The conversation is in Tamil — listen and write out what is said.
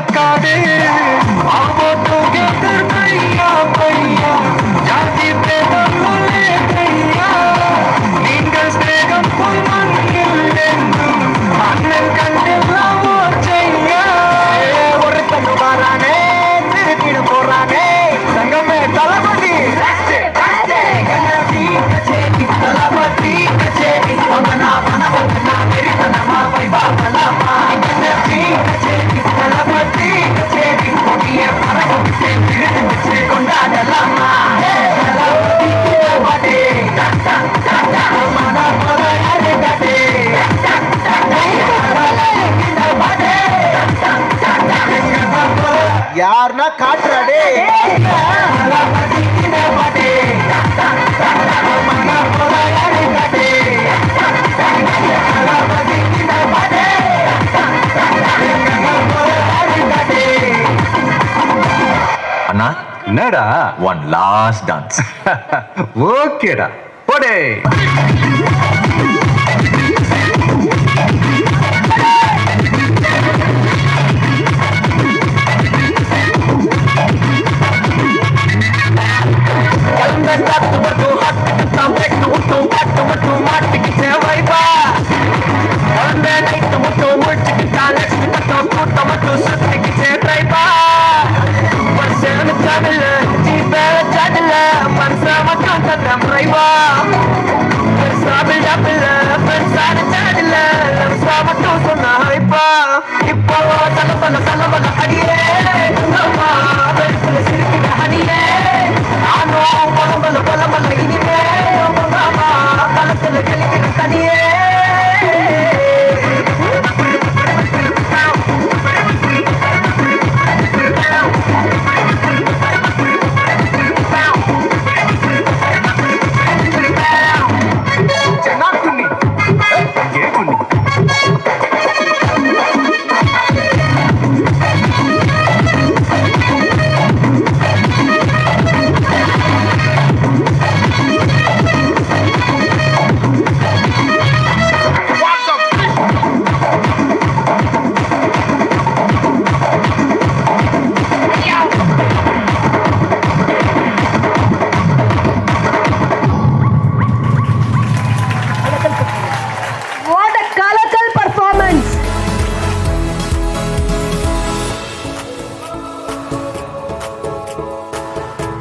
காடு ஆவோம் together பையா பையா ஜாதி பேதம் உள்ளே கையா நீங்கள் ஸ்நேகம் போல் மண்ணில் என்றும் அண்ணன் கண்டெல்லாம் ஓச்சையா ஒரு கண்ணு வாரானே திருத்திட போறானே தங்கமே தளபதி கச்சேரி தளபதி கச்சேரி அவனா மனவனா வெறித்தனமா வைபாகலாமா கச்சேரி தளபதி கச்சேரி கொடிய பறக்க விட்டு விருது வச்சு கொண்டாடலாமா தளபதி பாட்டே மன போல அருகாட்டே யாருன்னா காட்டுறாடே அண்ணா என்னடா ஒன் லாஸ்ட் டான்ஸ். ஓகேடா போடே Right.